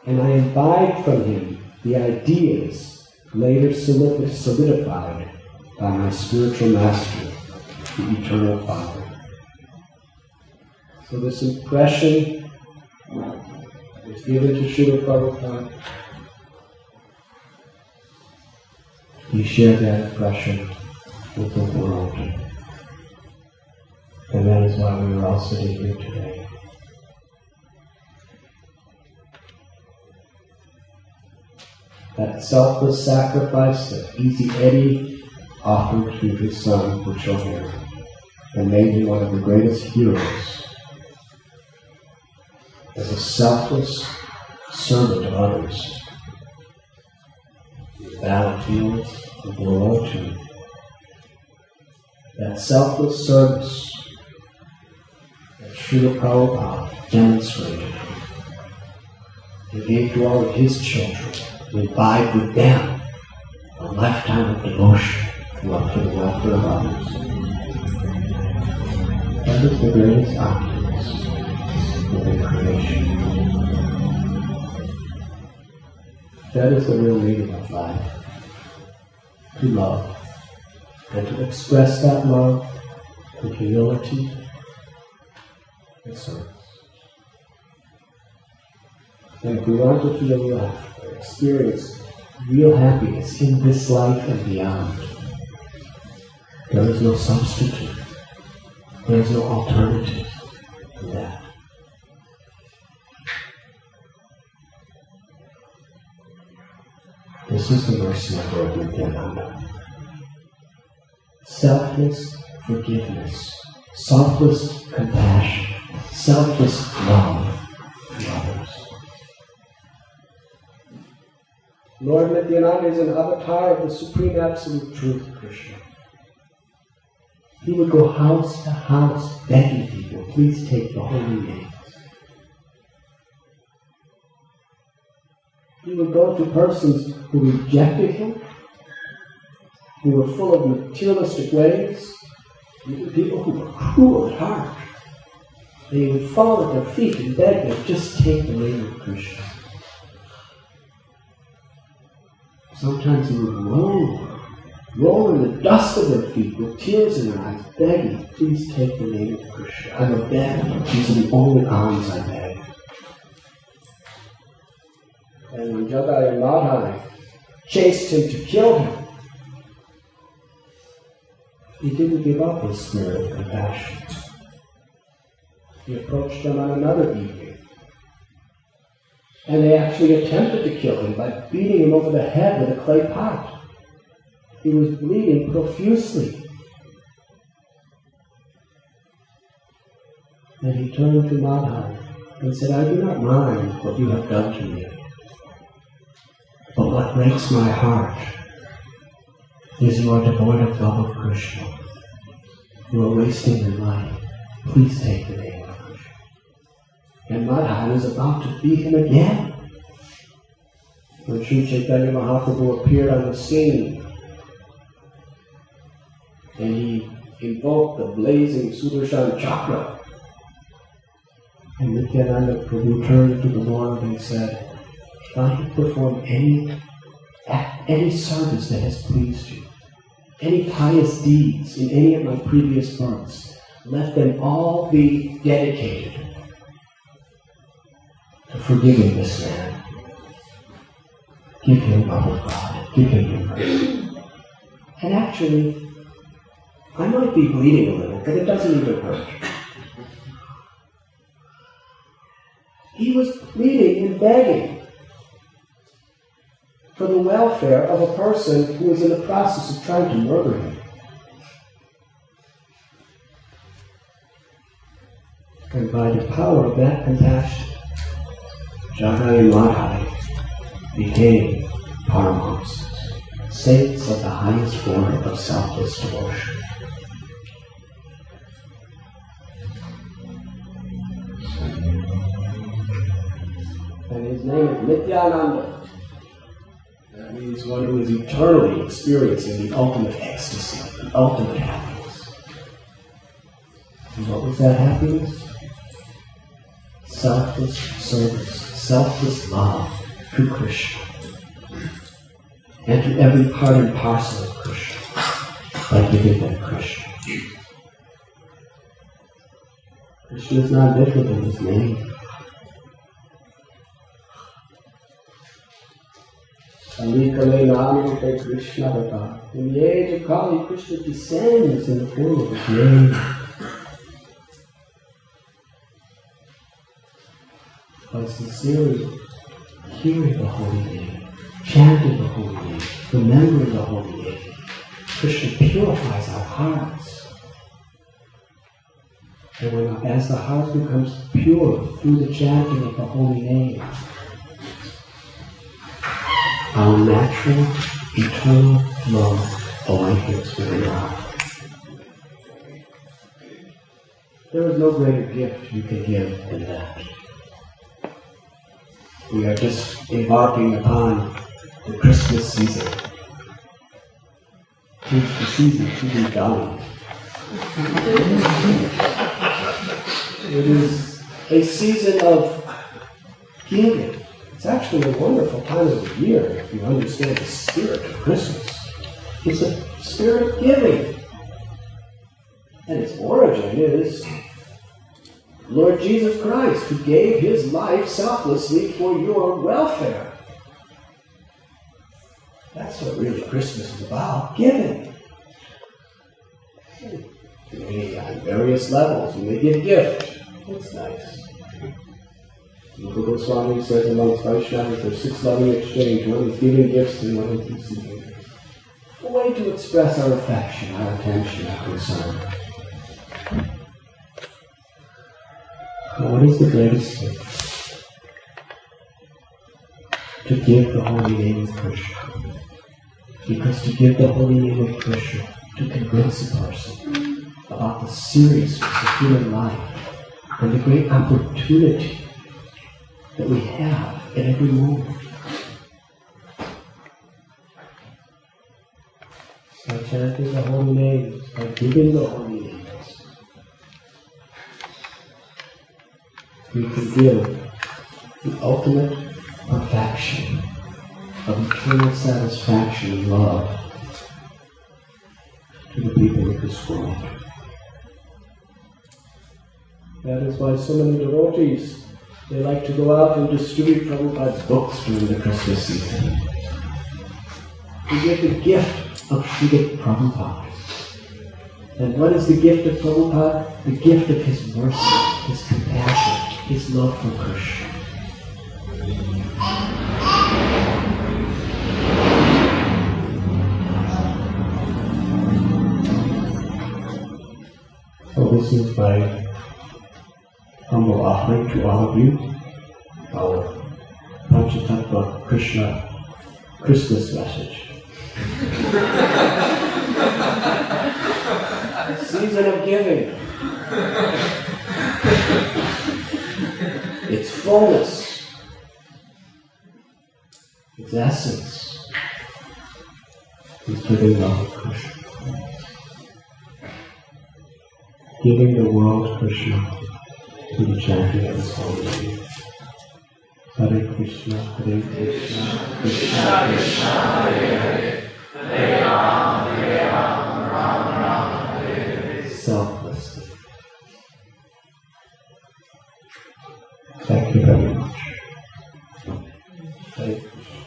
and I imbibed from him the ideas later solidified by my spiritual master, the Eternal Father. So this impression was given to Srila Prabhupada. He shared that impression with the world. And that is why we are all sitting here today. That selfless sacrifice that Easy Eddie offered to his son, Puchohir, and made him one of the greatest heroes as a selfless servant of others. In the battlefields of World War II, that selfless service that Srila Prabhupada demonstrated and gave to all of his children, to abide with them a lifetime of devotion to love for the welfare of others. That is the greatest optimism within creation. That is the real meaning of life. To love. And to express that love with humility and service. And if we want to feel life, or experience real happiness in this life and beyond, there is no substitute. There is no alternative to that. This is the mercy of Lord Nityananda. Selfless forgiveness, selfless compassion, selfless love to others. Lord Nityananda is an avatar of the Supreme Absolute Truth, Krishna. He would go house to house begging people, please take the holy names. He would go to persons who rejected him, who were full of materialistic ways, even people who were cruel at heart. And he would fall at their feet and beg them, just take the name of Krishna. Sometimes he would roll in the dust of their feet with tears in their eyes, begging, please take the name of Krishna. I'm a beggar. These are the only alms I beg. And when Jagai and Madhai chased him to kill him, he didn't give up his spirit of compassion. He approached them on another evening. And they actually attempted to kill him by beating him over the head with a clay pot. He was bleeding profusely. And he turned to Madhai and said, I do not mind what you have done to me. But what breaks my heart is you are devoid of love of Krishna. You are wasting your life. Please take the name of Krishna. And Madhai was about to beat him again when Sri Chaitanya Mahaprabhu appeared on the scene. And he invoked the blazing Sudarshan Chakra. And Nityananda Prabhu turned to the Lord and said, if I have performed any service that has pleased you, any pious deeds in any of my previous births, let them all be dedicated to forgiving this man. Give him love of God. Give him your mercy. And actually, I might be bleeding a little, but it doesn't even hurt. He was pleading and begging for the welfare of a person who was in the process of trying to murder him. And by the power of that compassion, Jagai and Madhai became Paramahamsas, saints of the highest form of selfless devotion. And his name is Nityananda. That means one who is eternally experiencing the ultimate ecstasy, the ultimate happiness. And what was that happiness? Selfless service, selfless love to Krishna, and to every part and parcel of Krishna, by giving them Krishna. Krishna is not different than his name. Ali Kale Namu Krishna Bhata. In the age of Kali, Krishna descends in the form of his name. By sincerely hearing the holy name, chanting the holy name, remembering the holy name, Krishna purifies our hearts. And as the heart becomes pure through the chanting of the holy name, our natural, eternal love awakens within our heart. There is no greater gift you can give than that. We are just embarking upon the Christmas season. It's the season to be done. It is a season of giving. It's actually a wonderful time of the year if you understand the spirit of Christmas. It's a spirit of giving. And its origin is Lord Jesus Christ, who gave his life selflessly for your welfare. That's what really Christmas is about, giving. On various levels, you may give gift. That's nice. Rupa Goswami says amongst Vaishnavas there's 6 loving exchange. One is giving gifts and one is receiving gifts. A way to express our affection, our attention, our concern. But what is the greatest thing? To give the holy name of Krishna. Because to give the holy name of Krishna, to convince a person about the seriousness of human life and the great opportunity that we have at every moment. By chanting the holy names, by giving the holy names, we can give the ultimate perfection of eternal satisfaction and love to the people of this world. That is why so many devotees, they like to go out and distribute Prabhupada's books during the Christmas season. We get the gift of Srila Prabhupada. And what is the gift of Prabhupada? The gift of his mercy, his compassion, his love for Krishna. So this is my humble offering to all of you, our Panchatattva Krishna Christmas message. Season of giving. Its fullness, its essence is giving love to Krishna. Giving the world Krishna to the chanting of his holy name. Hare Krishna, Hare Krishna, Krishna Krishna, Hare Hare, Hare Ram, Ram Ram, Hare Hare. Selflessly. Thank you very much. Hare Krishna.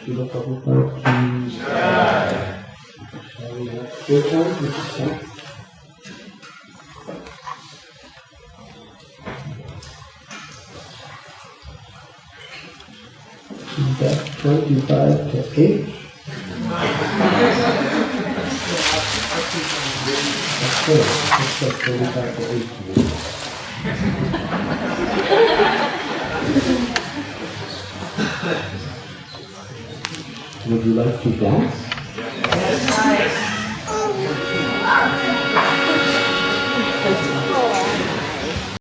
Srila Prabhupada ki jai. Shall we have your time, Mrs. Sam? That 25 to 8. That's good. That's like 25 to 8. Would you like to dance?